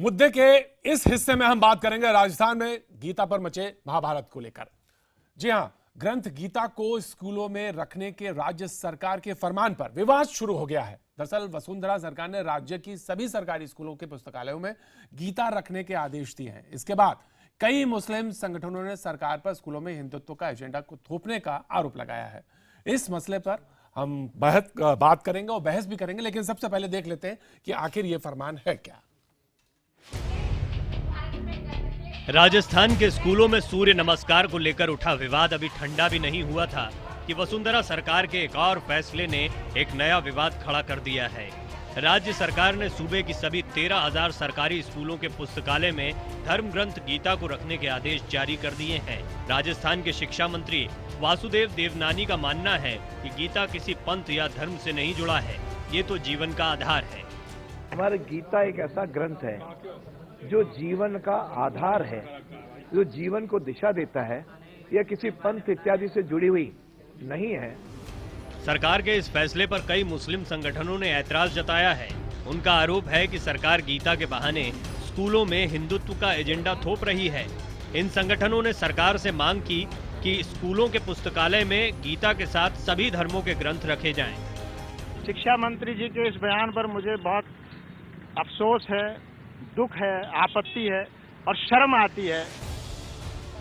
मुद्दे के इस हिस्से में हम बात करेंगे राजस्थान में गीता पर मचे महाभारत को लेकर। जी हां, ग्रंथ गीता को स्कूलों में रखने के राज्य सरकार के फरमान पर विवाद शुरू हो गया है। दरअसल वसुंधरा सरकार ने राज्य की सभी सरकारी स्कूलों के पुस्तकालयों में गीता रखने के आदेश दिए हैं। इसके बाद कई मुस्लिम संगठनों ने सरकार पर स्कूलों में हिंदुत्व का एजेंडा को थोपने का आरोप लगाया है। इस मसले पर हम बात करेंगे और बहस भी करेंगे, लेकिन सबसे पहले देख लेते हैं कि आखिर ये फरमान है क्या। राजस्थान के स्कूलों में सूर्य नमस्कार को लेकर उठा विवाद अभी ठंडा भी नहीं हुआ था कि वसुंधरा सरकार के एक और फैसले ने एक नया विवाद खड़ा कर दिया है। राज्य सरकार ने सूबे की सभी 13,000 सरकारी स्कूलों के पुस्तकालय में धर्म ग्रंथ गीता को रखने के आदेश जारी कर दिए हैं। राजस्थान के शिक्षा मंत्री वासुदेव देवनानी का मानना है कि गीता किसी पंथ या धर्म से नहीं जुड़ा है, ये तो जीवन का आधार है। हमारे गीता एक ऐसा ग्रंथ है जो जीवन का आधार है, जो जीवन को दिशा देता है, यह किसी पंथ इत्यादि से जुड़ी हुई नहीं है। सरकार के इस फैसले पर कई मुस्लिम संगठनों ने ऐतराज जताया है। उनका आरोप है कि सरकार गीता के बहाने स्कूलों में हिंदुत्व का एजेंडा थोप रही है। इन संगठनों ने सरकार से मांग की कि स्कूलों के पुस्तकालय में गीता के साथ सभी धर्मों के ग्रंथ रखे जाएं। शिक्षा मंत्री जी के इस बयान पर मुझे बहुत अफसोस है, दुख है, आपत्ति है और शर्म आती है।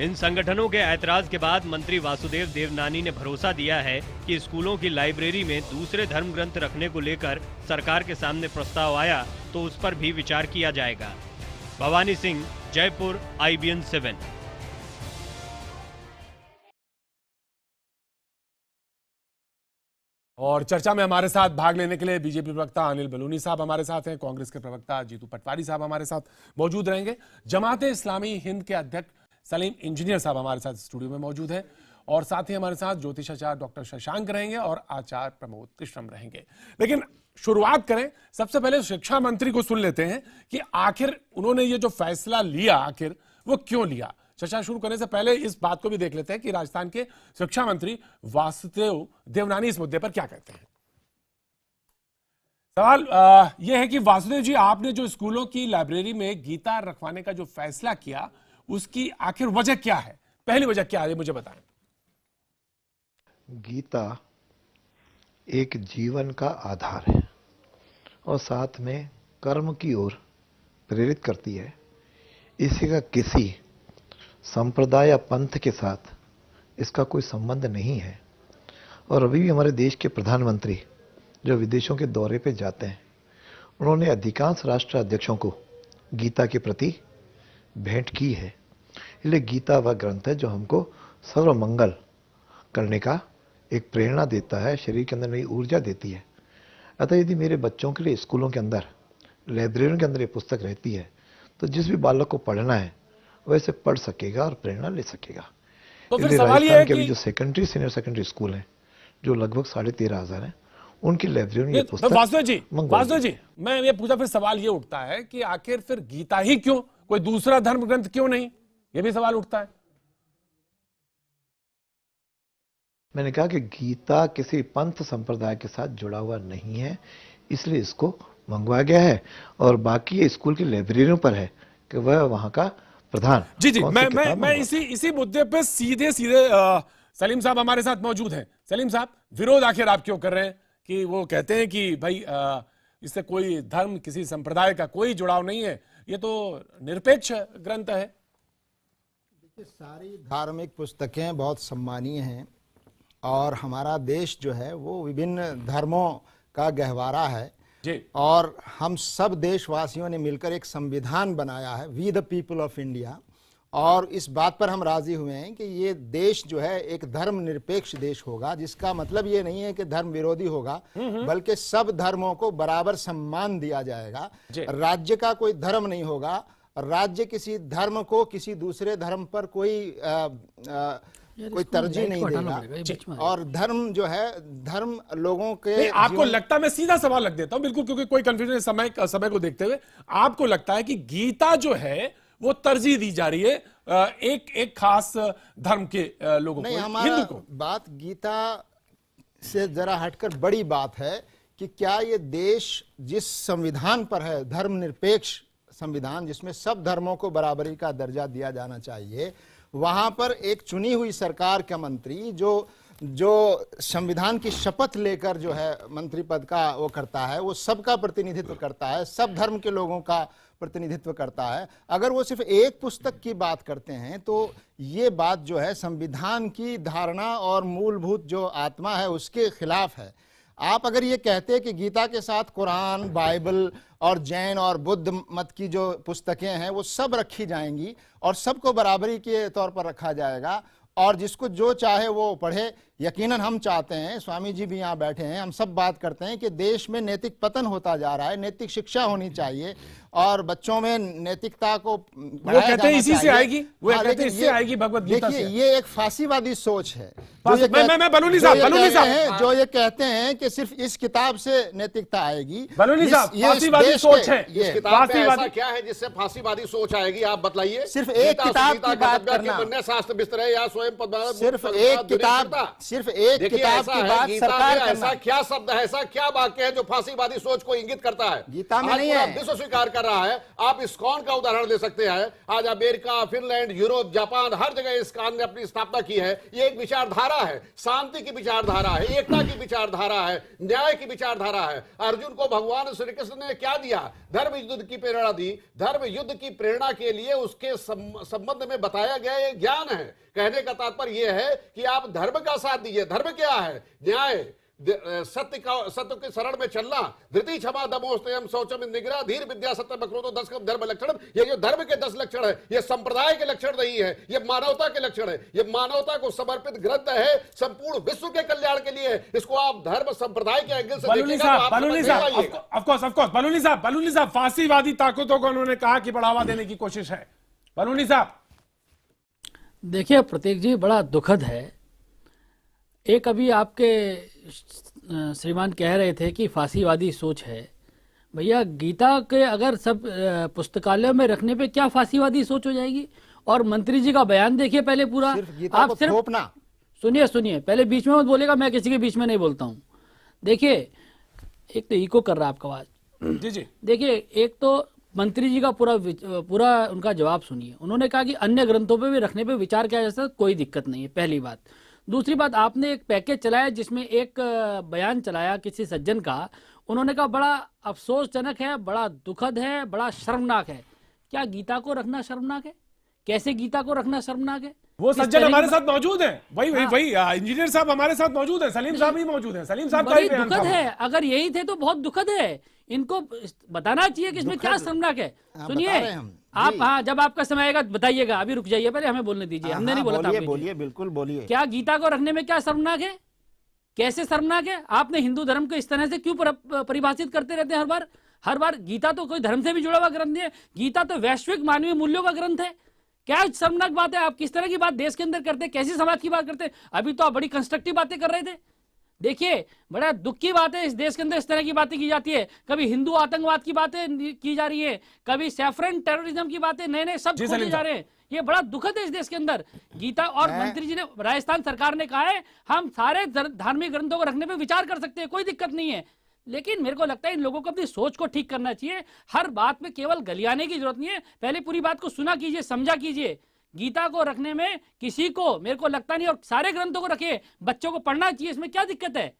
इन संगठनों के ऐतराज के बाद मंत्री वासुदेव देवनानी ने भरोसा दिया है कि स्कूलों की लाइब्रेरी में दूसरे धर्म ग्रंथ रखने को लेकर सरकार के सामने प्रस्ताव आया तो उस पर भी विचार किया जाएगा। भवानी सिंह, जयपुर, IBN 7। और चर्चा में हमारे साथ भाग लेने के लिए बीजेपी प्रवक्ता अनिल बलूनी साहब हमारे साथ हैं, कांग्रेस के प्रवक्ता जीतू पटवारी साहब हमारे साथ मौजूद रहेंगे, जमाते इस्लामी हिंद के अध्यक्ष सलीम इंजीनियर साहब हमारे साथ स्टूडियो में मौजूद हैं, और साथ ही हमारे साथ ज्योतिषाचार्य डॉक्टर शशांक रहेंगे और आचार्य प्रमोद कृष्णम रहेंगे। लेकिन शुरुआत करें, सबसे पहले शिक्षा मंत्री को सुन लेते हैं कि आखिर उन्होंने ये जो फैसला लिया आखिर वो क्यों लिया। चर्चा शुरू करने से पहले इस बात को भी देख लेते हैं कि राजस्थान के शिक्षा मंत्री वासुदेव देवनानी इस मुद्दे पर क्या कहते हैं। सवाल यह है कि वासुदेव जी, आपने जो स्कूलों की लाइब्रेरी में गीता रखवाने का जो फैसला किया उसकी आखिर वजह क्या है, पहली वजह क्या है, मुझे बताएं। गीता एक जीवन का आधार है और साथ में कर्म की ओर प्रेरित करती है। इसी का किसी संप्रदाय या पंथ के साथ इसका कोई संबंध नहीं है। और अभी भी हमारे देश के प्रधानमंत्री जो विदेशों के दौरे पे जाते हैं, उन्होंने अधिकांश राष्ट्र अध्यक्षों को गीता के प्रति भेंट की है। इसलिए गीता वह ग्रंथ है जो हमको सर्वमंगल करने का एक प्रेरणा देता है, शरीर के अंदर नई ऊर्जा देती है। अतः यदि मेरे बच्चों के लिए स्कूलों के अंदर, लाइब्रेरियों के अंदर ये पुस्तक रहती है तो जिस भी बालक को पढ़ना है वैसे पढ़ सकेगा और प्रेरणा ले सकेगा। तो फिर सवाल ये है कि जो सेकेंडरी सीनियर सेकेंडरी स्कूल हैं जो लगभग 13,500 हैं, उनकी लाइब्रेरी में पुस्तक। वासुदेव जी, मैं ये पूछा, फिर सवाल ये उठता है कि आखिर फिर गीता ही क्यों, कोई दूसरा धर्म ग्रंथ क्यों नहीं, ये भी सवाल उठता है। मैंने कहा कि गीता किसी पंथ संप्रदाय के साथ जुड़ा हुआ नहीं है, इसलिए इसको मंगवाया गया है और बाकी ये स्कूल की लाइब्रेरियों पर है कि वह वहां का प्रधान। जी, मैं इसी मुद्दे पे सीधे सलीम साहब हमारे साथ मौजूद हैं। सलीम साहब, विरोध आखिर आप क्यों कर रहे हैं कि वो कहते हैं कि भाई इससे कोई धर्म, किसी संप्रदाय का कोई जुड़ाव नहीं है, ये तो निरपेक्ष ग्रंथ है। देखिए, सारी धार्मिक पुस्तकें बहुत सम्मानीय हैं और हमारा देश जो है वो विभिन्न धर्मों का गहवारा है जी। और हम सब देशवासियों ने मिलकर एक संविधान बनाया है, we the people of India, और इस बात पर हम राजी हुए हैं कि ये देश जो है एक धर्म निरपेक्ष देश होगा, जिसका मतलब ये नहीं है कि धर्म विरोधी होगा, बल्कि सब धर्मों को बराबर सम्मान दिया जाएगा। राज्य का कोई धर्म नहीं होगा, राज्य किसी धर्म को किसी दूसरे धर्म पर कोई तरजीह नहीं देगा। और धर्म जो है, धर्म लोगों के आपको लगता है, मैं सीधा सवाल रख देता हूं बिल्कुल, क्योंकि कोई कंफ्यूजन समय को देखते हुए, आपको लगता है कि गीता जो है वो तरजीह दी जा रही है एक खास धर्म के लोगों नहीं, को, हमारा हिंदू को? बात गीता से जरा हटकर बड़ी बात है कि क्या ये देश जिस संविधान पर है, धर्मनिरपेक्ष संविधान जिसमें सब धर्मों को बराबरी का दर्जा दिया जाना चाहिए, वहां पर एक चुनी हुई सरकार का मंत्री जो संविधान की शपथ लेकर जो है मंत्री पद का वो करता है, वो सबका प्रतिनिधित्व करता है, सब धर्म के लोगों का प्रतिनिधित्व करता है। अगर वो सिर्फ एक पुस्तक की बात करते हैं तो ये बात जो है संविधान की धारणा और मूलभूत जो आत्मा है उसके खिलाफ है। आप अगर ये कहते हैं कि गीता के साथ कुरान, बाइबल और जैन और बुद्ध मत की जो पुस्तकें हैं वो सब रखी जाएंगी और सबको बराबरी के तौर पर रखा जाएगा और जिसको जो चाहे वो पढ़े, यकीनन हम चाहते हैं, स्वामी जी भी यहाँ बैठे हैं, हम सब बात करते हैं कि देश में नैतिक पतन होता जा रहा है, नैतिक शिक्षा होनी चाहिए और बच्चों में नैतिकता को वो कहते हैं इसी से आएगी, वो कहते हैं इससे आएगी भगवत गीता से। ये एक फांसीवादी सोच है। मैं बलूनी साहब जो ये कहते हैं कि सिर्फ इस किताब से नैतिकता आएगी, बलूनी साहब फांसीवादी सोच है। इस किताब में ऐसा क्या है जिससे फांसीवादी सोच आएगी, आप बताइए। सिर्फ एक किताब की बात करना, शास्त्र बिस्तर है या स्वयं सिर्फ एक किताब की बात सरकार ऐसा क्या शब्द है, ऐसा क्या वाक्य है जो फांसीवादी सोच को इंगित करता है? गीता में नहीं है। विश्व स्वीकार कर रहा है। आप इस्कॉन का उदाहरण दे सकते हैं। आज अमेरिका, फिनलैंड, यूरोप, जापान, हर जगह इस्कॉन ने अपनी स्थापना की है। ये एक विचारधारा है, शांति की विचारधारा है, एकता की विचारधारा है, न्याय की विचारधारा है। अर्जुन को भगवान श्री कृष्ण ने क्या दिया? धर्म युद्ध की प्रेरणा दी। धर्म युद्ध की प्रेरणा के लिए उसके संबंध में बताया गया ये ज्ञान है। कहने का तात्पर्य यह है कि आप धर्म का साथ दीजिए। धर्म क्या है? न्याय, सत्य के शरण में चलना, धृति, क्षमा, दमो, संयम, शौचम, निग्रह, धीर, विद्या, सत्य, बकरो, 10 धर्म लक्षण। ये जो धर्म के 10 लक्षण है, ये संप्रदाय के लक्षण नहीं है, ये मानवता के लक्षण है। ये मानवता को समर्पित ग्रंथ है संपूर्ण विश्व के कल्याण के लिए। इसको आप धर्म संप्रदाय के एंगल से देखिएगा तो बलूनी साहब फांसीवादी ताकतों को उन्होंने कहा कि बढ़ावा देने की कोशिश है। बलूनी साहब देखिए प्रतीक जी, बड़ा दुखद है। एक अभी आपके श्रीमान कह रहे थे कि फांसीवादी सोच है। भैया गीता के अगर सब पुस्तकालयों में रखने पे क्या फांसीवादी सोच हो जाएगी? और मंत्री जी का बयान देखिए पहले पूरा। आप सिर्फ सुनिए, पहले बीच में मत बोलेगा, मैं किसी के बीच में नहीं बोलता हूँ। देखिए एक तो इको कर रहा है आपका आवाज। जी देखिए, एक तो मंत्री जी का पूरा उनका जवाब सुनिए। उन्होंने कहा कि अन्य ग्रंथों पे भी रखने पे विचार किया जा सकता है, कोई दिक्कत नहीं है, पहली बात। दूसरी बात, आपने एक पैकेज चलाया जिसमें एक बयान चलाया किसी सज्जन का। उन्होंने कहा बड़ा अफसोसजनक है, बड़ा दुखद है, बड़ा शर्मनाक है। क्या गीता को रखना शर्मनाक है? कैसे गीता को रखना शर्मनाक है? वो सज्जन हमारे साथ मौजूद हैं, वही इंजीनियर साहब हमारे साथ मौजूद हैं, सलीम साहब भी मौजूद हैं। सलीम साहब का ही बयान दुखद है। अगर यही थे तो बहुत दुखद है। इनको बताना चाहिए कि इसमें क्या शर्मनाक है। सुनिए आप, हाँ जब आपका समय आएगा बताइएगा, अभी रुक जाइए, पहले हमें बोलने दीजिए। हमने नहीं बोला था। बोलिए, बिल्कुल बोलिए। क्या गीता को रखने में क्या शर्मनाक है? कैसे शर्मनाक है? आपने हिंदू धर्म को इस तरह से क्यों परिभाषित करते रहते हैं हर बार? गीता तो कोई धर्म से भी जुड़ा हुआ ग्रंथ है। गीता तो वैश्विक मानवीय मूल्यों का ग्रंथ है। क्या शर्मनाक बात है? आप किस तरह की बात देश के अंदर करते हैं, कैसी समाज की बात करते हैं? अभी तो आप बड़ी कंस्ट्रक्टिव बातें कर रहे थे। देखिए बड़ा दुख की बात है, इस देश के अंदर इस तरह की बातें की जाती है। कभी हिंदू आतंकवाद की बातें की जा रही है, कभी सैफरन टेररिज्म की बातें, नए सब खोजे जा रहे हैं। ये बड़ा दुखद है इस देश के अंदर। गीता और मंत्री जी ने, राजस्थान सरकार ने कहा है हम सारे धार्मिक ग्रंथों को रखने पे विचार कर सकते हैं, कोई दिक्कत नहीं है। लेकिन मेरे को लगता है इन लोगों को अपनी सोच को ठीक करना चाहिए। हर बात में केवल गलियाने की जरूरत नहीं है। पहले पूरी बात को सुना कीजिए, समझा कीजिए। गीता को रखने में किसी को मेरे को लगता नहीं, और सारे ग्रंथों को रखिए, बच्चों को पढ़ना चाहिए, इसमें क्या दिक्कत है?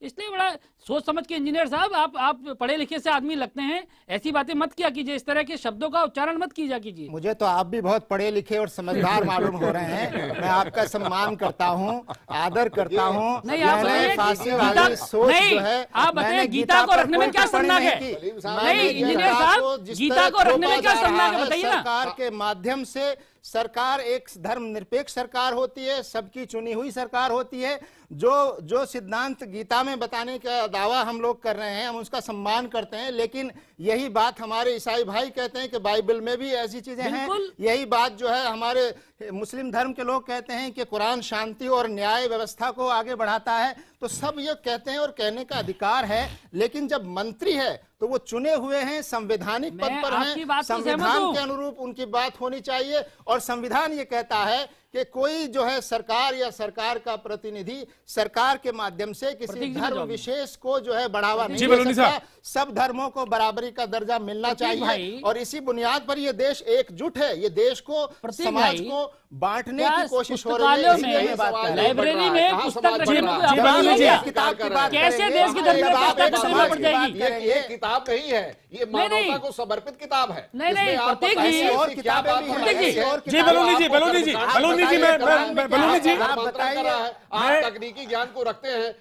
इसलिए बड़ा सोच समझ के इंजीनियर साहब, आप पढ़े लिखे से आदमी लगते हैं, ऐसी बातें मत किया कीजिए, इस तरह के शब्दों का उच्चारण मत कीजिए कीजिए। मुझे तो आप भी बहुत पढ़े लिखे और समझदार मालूम हो रहे हैं। मैं आपका सम्मान करता हूँ, आदर करता हूँ। नहीं आप फांसीवादी सोच जो है, आप बताइए गीता को रखने में क्या शर्मनाक है? नहीं इंजीनियर साहब, गीता को रखने में क्या शर्मनाक है बताइए ना। सरकार के माध्यम से, सरकार एक धर्मनिरपेक्ष सरकार होती है, सबकी चुनी हुई सरकार होती है। जो सिद्धांत गीता में बताने का दावा हम लोग कर रहे हैं, हम उसका सम्मान करते हैं। लेकिन यही बात हमारे ईसाई भाई कहते हैं कि बाइबल में भी ऐसी चीजें हैं। यही बात जो है हमारे मुस्लिम धर्म के लोग कहते हैं कि कुरान शांति और न्याय व्यवस्था को आगे बढ़ाता है। तो सब ये कहते हैं और कहने का अधिकार है। लेकिन जब मंत्री है तो वो चुने हुए हैं, संवैधानिक पद पर हैं, संविधान के अनुरूप उनकी बात होनी चाहिए। और संविधान ये कहता है कि कोई जो है सरकार या सरकार का प्रतिनिधि सरकार के माध्यम से किसी प्रतीक जी धर्म जवाब। विशेष को जो है बढ़ावा नहीं जी, दे बलूनी सकता। साहब। सब धर्मों को बराबरी का दर्जा मिलना प्रतीक चाहिए भाई। और इसी बुनियाद पर ये देश एकजुट है। ये देश को, प्रतीक समाज भाई, को बांटने क्या की कोशिश हो रही पुस्तकालयों है। इसलिए में, मैं बात कर रहा हूं। लाइब्रेरी में कहाँ पुस्तक समाज रखने बन रहा को है? जी, बलूनी जी। किताब की बात कैसे करेंगे। देश की धरती पर आप पुस्तक एक रखनी समाज पड़ की बात जाएगी? करेंगे। ये किताब नहीं है, ये मानवता को समर्पित किताब है। नहीं, इसमें आप प्रतीक बताइए जी, ऐसी और क्या किताबें बात भी हो हैं। रही प्रतीक है? और जी, बलूनी जी, आपको बलूनी जी, आप बलूनी जी, बताइए, बलूनी जी, आप बताइए। आप तकनीकी ज्ञान को रखते हैं,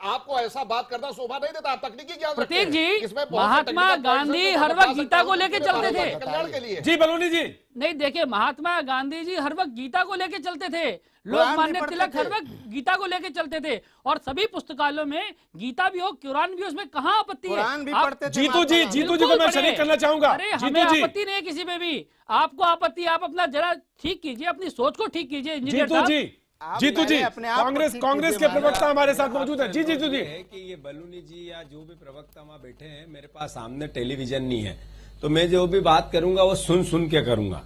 आपको ऐसा बात करना शोभा नहीं देता। आप तकनीकी ज्ञान रखते प्रतीक हैं। जी, इसमें बहुत से महात्मा technical गांधी points हैं, हर मैं वक्त बता गीता सकता को हूं, लेके इसमें चलते मानवता थे। के कल्याण के लिए। जी, बलूनी जी। नहीं, देखिए, महात्मा गांधी जी हर वक्त गीता को लेके चलते थे। कुरान भी लोकमान्य पढ़ते तिलक थे। हर वक्त गीता को लेके चलते थे, और सभी पुस्तकालयों में गीता भी हो, कुरान भी हो, उसमें कहाँ आपत्ति है? कुरान भी आप- पढ़ते थे। जीतू जी, महात्मा जीतू जी को बिल्कुल मैं पढ़े। शरीक करना चाहूंगा। अरे हमें जीतू जी, आपत्ति नहीं है किसी में भी। आपको आपत्ति, आप अपना जरा ठीक कीजिए, अपनी सोच को ठीक कीजिए इंजीनियर जीतू साहब। जी, आप जीतू जी, पहले अपने आप को कांग्रेस ठीक कांग्रेस के कीजिए, प्रवक्ता हमारे साथ मौजूद है। जी, जीतू जी। है कि ये बलूनी जी या जो भी प्रवक्ता वहां बैठे हैं, मेरे पास सामने टेलीविजन नहीं है, तो मैं जो भी बात करूंगा वो सुन सुन के करूंगा।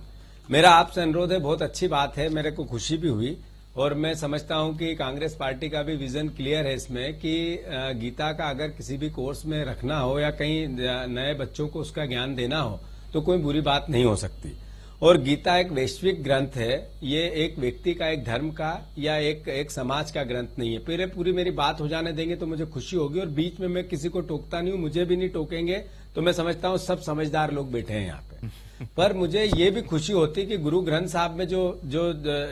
मेरा आपसे अनुरोध है, बहुत अच्छी बात है, मेरे को खुशी भी हुई, और मैं समझता हूं कि कांग्रेस पार्टी का भी विजन क्लियर है इसमें कि गीता का अगर किसी भी कोर्स में रखना हो या कहीं नए बच्चों को उसका ज्ञान देना हो तो कोई बुरी बात नहीं हो सकती। और गीता एक वैश्विक ग्रंथ है, ये एक व्यक्ति का, एक धर्म का या एक समाज का ग्रंथ नहीं है। पूरी मेरी बात हो जाने देंगे तो मुझे खुशी होगी, और बीच में मैं किसी को टोकता नहीं हूं, मुझे भी नहीं टोकेंगे, तो मैं समझता हूं सब समझदार लोग बैठे हैं यहाँ पे। पर मुझे ये भी खुशी होती कि गुरु ग्रंथ साहब में जो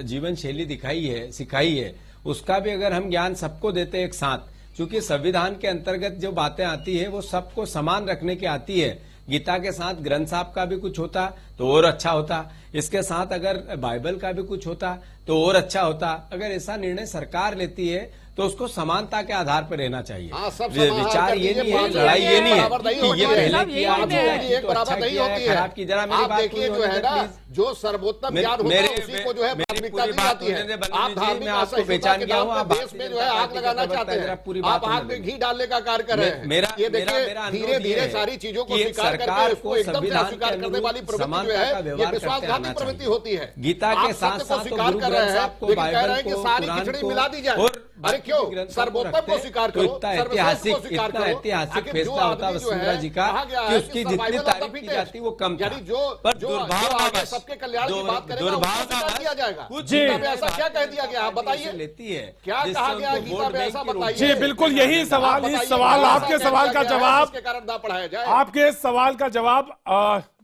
जीवन शैली दिखाई है, सिखाई है, उसका भी अगर हम ज्ञान सबको देते एक साथ, क्योंकि संविधान के अंतर्गत जो बातें आती है वो सबको समान रखने की आती है। गीता के साथ ग्रंथ साहब का भी कुछ होता तो और अच्छा होता, इसके साथ अगर बाइबल का भी कुछ होता तो और अच्छा होता। अगर ऐसा निर्णय सरकार लेती है तो उसको समानता के आधार पर रहना चाहिए। हाँ, सब समाधान विचार कर ये दीजिए, नहीं है, बात लड़ाई ये नहीं है बराबर नहीं कि होती ये है। पहले सब किया, यही आप नहीं है। किया, एक तो बराबर अच्छा नहीं किया है, होती है। खराब की। जरा मेरी आप बात देखिए पूरी जो होने है दे, ना, प्लीज। जो सर्वोत्तम ज्ञान होता है उसी को जो है प्राथमिकता दी जाती है। आप धार्मिक मैं आपको असहिष्णुता पहचान के गया नाम हूँ, पर आप देश में जो है आग लगाना चाहते हैं। आप आग में घी डालने का कार्य कर रहे हैं। मेरा- ये मेरा- देखिए, मेरा धीरे अनुरोध ये धीरे है सारी चीजों को कि स्वीकार करके सरकार उसको को एकदम से संविधान अस्वीकार के करने वाली प्रवृत्ति जो समानता का है ये व्यवहार करते विश्वासघाती आना प्रवृत्ति चाहिए। होती है। गीता के आप साथ सत्य को साथ स्वीकार गुरु कर रहे ग्रंथ हैं, साहब को, लेकिन कह रहे बाइबल हैं कि को, सारी कुरान खिचड़ी को मिला दी जाए। और अरे क्यों? ग्रंथों को सर्वोत्तम रखते को हैं, स्वीकार तो करो, इतना सर्वश्रेष्ठ को स्वीकार इतना करो। ऐतिहासिक आखिर जो फैसला होता आदमी जो वसुंधरा है, जी का कहा गया कि है उसकी कि जितनी survival of the तारीफ की fittest। जाती वो कम था। यानी जो पर जो आगे दुर्भाग्यवश सबके कल्याण की बात करेगा उसको स्वीकार किया जाएगा। कुछ गीता में ऐसा क्या कह दिया गया? आप बताइए, लेती है, क्या जिससे कहा गया है उनको गीता वोट में? बैंक ऐसा की बताइए। जी, बिल्कुल यही सवाल, आप इस बताइए, सवाल, ऐसा आपके क्या सवाल किया का गया है जवाब, जिसके कारण ना पढ़ाया जाए? आपके सवाल का जवाब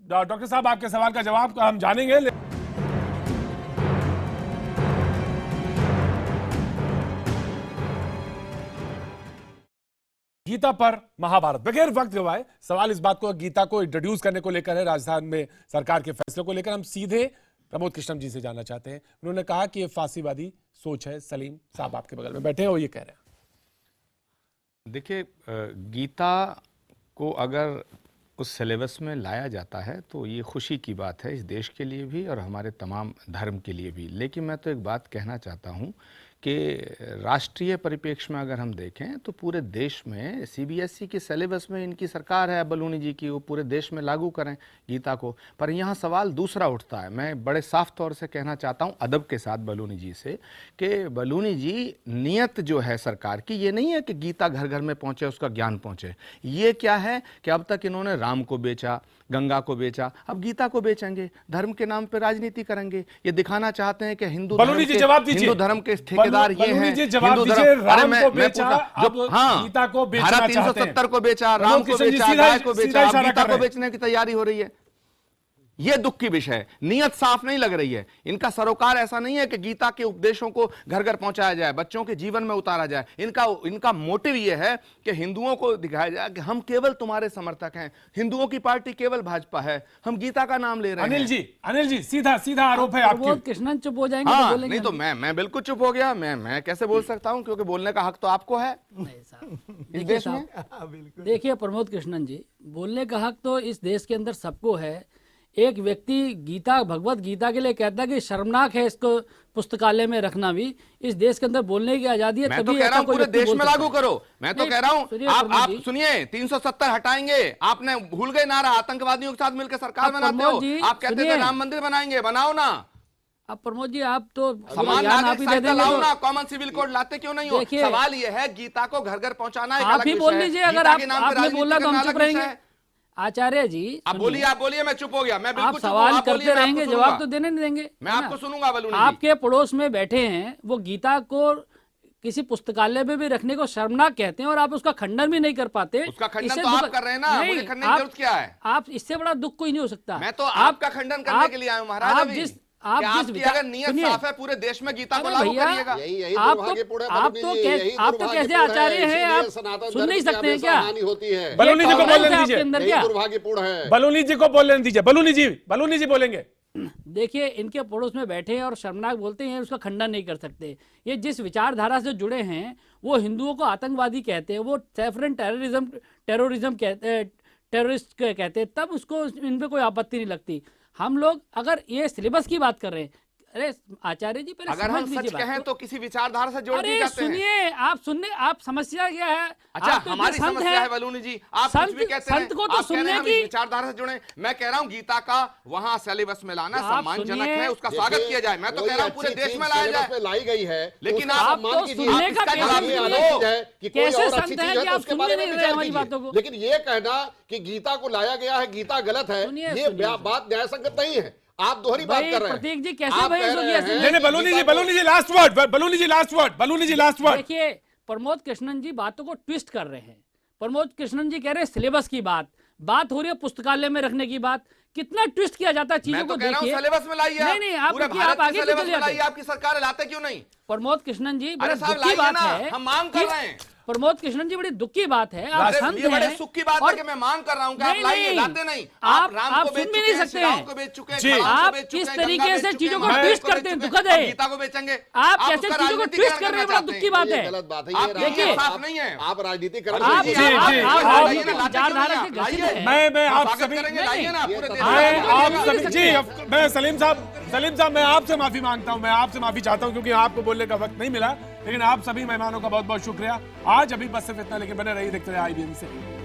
डॉक्टर साहब, आपके सवाल का जवाब हम जानेंगे। गीता पर महाभारत, बगैर वक्त गवाए सवाल इस बात को, गीता को इंट्रोड्यूस करने को लेकर है, राजस्थान में सरकार के फैसले को लेकर। हम सीधे प्रमोद कृष्णन जी से जानना चाहते हैं। उन्होंने कहा कि ये फांसीवादी सोच है। सलीम साहब आपके बगल में बैठे हैं, वो ये कह रहे हैं। देखिए, गीता को अगर उस सिलेबस में लाया जाता है तो ये खुशी की बात है इस देश के लिए भी और हमारे तमाम धर्म के लिए भी। लेकिन मैं तो एक बात कहना चाहता हूँ कि राष्ट्रीय परिप्रेक्ष्य में अगर हम देखें तो पूरे देश में सीबीएसई के सिलेबस में इनकी सरकार है बलूनी जी की, वो पूरे देश में लागू करें गीता को। पर यहाँ सवाल दूसरा उठता है, मैं बड़े साफ तौर से कहना चाहता हूँ अदब के साथ बलूनी जी से, कि बलूनी जी नियत जो है सरकार की ये नहीं है कि गीता घर घर में पहुँचे, उसका ज्ञान पहुँचे। ये क्या है कि अब तक इन्होंने राम को बेचा, गंगा को बेचा, अब गीता को बेचेंगे, धर्म के नाम पे राजनीति करेंगे। ये दिखाना चाहते हैं कि हिंदू धर्म के ठेकेदार ये हैं, हिंदू धर्म। अरे मैं पूछा, हाँ, गीता को बेचना धारा चाहते हैं। 370 को बेचा, राम को बेचा, गाय को बेचा, गीता को बेचने की तैयारी हो रही है। ये दुख की विषय है, नियत साफ नहीं लग रही है। इनका सरोकार ऐसा नहीं है कि गीता के उपदेशों को घर घर पहुंचाया जाए, बच्चों के जीवन में उतारा जाए। इनका मोटिव ये है कि हिंदुओं को दिखाया जाए कि हम केवल तुम्हारे समर्थक हैं, हिंदुओं की पार्टी केवल भाजपा है, हम गीता का नाम ले रहे हैं। अनिल जी सीधा सीधा आरोप है आपकी। प्रमोद कृष्णन चुप हो जाएंगे हाँ, तो बोलेंगे नहीं तो मैं बिल्कुल चुप हो गया। मैं कैसे बोल सकता हूं, क्योंकि बोलने का हक तो आपको है नहीं साहब। इस देश में। देखिए प्रमोद कृष्णन जी, बोलने का हक तो इस देश के अंदर सबको है। एक व्यक्ति गीता, भगवत गीता के लिए कहता है कि शर्मनाक है इसको पुस्तकालय में रखना भी। इस देश के अंदर बोलने की आजादी है, मैं तो तभी कह रहा ऐसा हूं कोई पूरे व्यक्ति देश बोल में सकता लागू है। करो। मैं तो नहीं, कह रहा हूं सुनिए आप प्रमोद जी। सुनिए, 370 हटाएंगे। आपने भूल गए नारा, आतंकवादियों के साथ मिलकर सरकार अब बनाते प्रमोद हो। जी, आप कहते थे सुनिए। राम मंदिर बनाएंगे, बनाओ ना। अब प्रमोद जी आप तो समान ज्ञान आप नागरिक ही दे संहिता देंगे लाओ तो ना, कॉमन सिविल कोड लाते क्यों नहीं हो? देखिए, सवाल ये है गीता को घर घर पहुंचाना एक आप अलग ही बोल विषय है। लीजिए, अगर गीता आप के नाम पे आपने राजनीति बोला तो हम करना चुप अलग विषय रहेंगे। है। आचार्य जी आप बोलिए, आप बोलिए, मैं चुप हो गया। मैं आप बिल्कुल चुप हूं। सवाल आप बोलिए, करते मैं आपको रहेंगे, सुनूंगा। जवाब तो देने नहीं देंगे। मैं है ना? आपको सुनूंगा बलूनी जी। आपके पड़ोस में बैठे हैं, वो गीता को किसी पुस्तकालय में भी रखने को शर्मनाक कहते हैं और आप उसका खंडन भी नहीं कर पाते। उसका खंडन इससे तो आप दुख- कर रहे हैं ना, नहीं, मुझे खंडन की आप- जरूरत क्या है? आप इससे बड़ा दुख कोई नहीं हो सकता। मैं तो आपका खंडन करने के लिए आया हूं महाराज। आप अभी जिस कि आप जिस आपकी विचार अगर नियत सुनिए, साफ है, पूरे देश में गीता को अरे लागू भैया, करिएगा। यही आप दुर्भाग्यपूर्ण है तो बलूनी जी, यही आप तो कैसे दुर्भाग्यपूर्ण है, आचार्य हैं? इसीलिए आप सनातन सुन धर्म नहीं की सकते हैं हमेशा क्या? हानि होती है। बलूनी जी को टॉलरेंस बोलने है दीजिए। आपके अंदर यही क्या? दुर्भाग्यपूर्ण है। बलूनी जी को बोलने दीजिए। बलूनी जी बोलेंगे। देखिए, इनके पड़ोस में बैठे हैं और शर्मनाक बोलते हैं, उसका खंडन नहीं कर सकते। ये जिस विचारधारा से जुड़े हैं, वो हिंदुओं को आतंकवादी कहते हैं, वो सैफरन टेररिज्म टेररिस्ट कहते हैं, तब उसको इन पे कोई आपत्ति नहीं लगती। हम लोग अगर ये सिलेबस की बात कर रहे हैं, अरे आचार्य जी पहले अगर समझ हम लीजिए सच बात कहें को। तो किसी विचारधारा से जोड़ दिए अरे जाते हैं। सुनिए, आप समस्या क्या है? अच्छा, आप तो हमारी इतने संत समस्या है बलूनी जी। आप कुछ भी कहते हैं, संत को तो आप कह रहे सुनने हैं हम की इस विचारधारा से जुड़े। मैं कह रहा हूं गीता का वहां सिलेबस में लाना आप सम्मानजनक सुनिए। है, उसका स्वागत किया जाए। मैं तो कह रहा हूं पूरे देश में लाया जाए। लाई गई है, लेकिन उसका आप सम्मान तो कीजिए। सुनने का इसका कैसे जवाब ये सुनिए? अलग चीज है कि कोई कैसे और अच्छी संत हैं चीज है कि तो आप उसके सुन बारे नहीं में रहे विचार हमारी बातों को? कीजिए। लेकिन ये कहना कि गीता को लाया गया है, गीता गलत है, सुनिए, ये सुनिए। बात न्याय संगत नहीं है। आप दोहरी बात भाई, कर रहे हैं। प्रतीक जी कैसे आप भाई कह इसको रहे कैसे- हैं नहीं, कि बलूनी जी, गीता को- बलूनी जी लास्ट वर्ड। देखिए, प्रमोद कृष्णन जी बातों को ट्विस्ट कर रहे हैं। प्रमोद कृष्णन जी कह रहे हैं सिलेबस की बात हो रही है पुस्तकालय में रखने की बात। कितना ट्विस्ट किया जाता है चीजों मैं को, तो कह रहा हूं देखिए। सिलेबस में लाइए। नहीं, आप पूरे देखिए, भारत आप के आगे सिलेबस चले में जाते लाइए। आपकी सरकार लाते क्यों नहीं? प्रमोद कृष्णन जी बड़े अरे साहब दुख की लाइए बात ना, है। हम मांग कर रहे हैं। प्रमोद कृष्णन जी बड़ी दुख की बात है। आप अरे संत ये बड़े हैं सुख की बात है कि मैं मांग कर रहा हूं कि आप लाइए, लाते नहीं। आप राम आप को बेच सुन भी चुके नहीं हैं, सकते श्री राम हैं। को बेच चुके हैं, जी। खड़ाओं को आप बेच चुके किस हैं, तरीके गंगा से बेच चुके चीजों हैं, को महाभारत ट्विस्ट को बेच करते हैं, चुके दुखद है। गीता को बेचेंगे। आप कैसे उसका चीजों को राजनीतिकरण ट्विस्ट कर रहे हैं, बड़ा करना दुख की बात ये है। गलत बात है। आप ये देखिए, राजनीति- साफ नहीं है। आप राजनीति कर आप रहे हैं। जी, जी, लाइए ना, लाते क्यों विचारधारा नहीं से आप? ग्रसित लाइए। हैं। मैं आप स्वागत सभी करेंगे, लाइए ना पूरे देश मैं में। आप नहीं सभी सकते जी हैं। मैं सलीम साहब मैं आपसे माफी मांगता हूं। मैं आपसे माफी चाहता हूं क्योंकि आपको बोलने का वक्त नहीं मिला। लेकिन आप सभी मेहमानों का बहुत बहुत शुक्रिया। आज अभी बस सिर्फ इतना, लेकिन बने रहिए, देखते रहिए IBN से।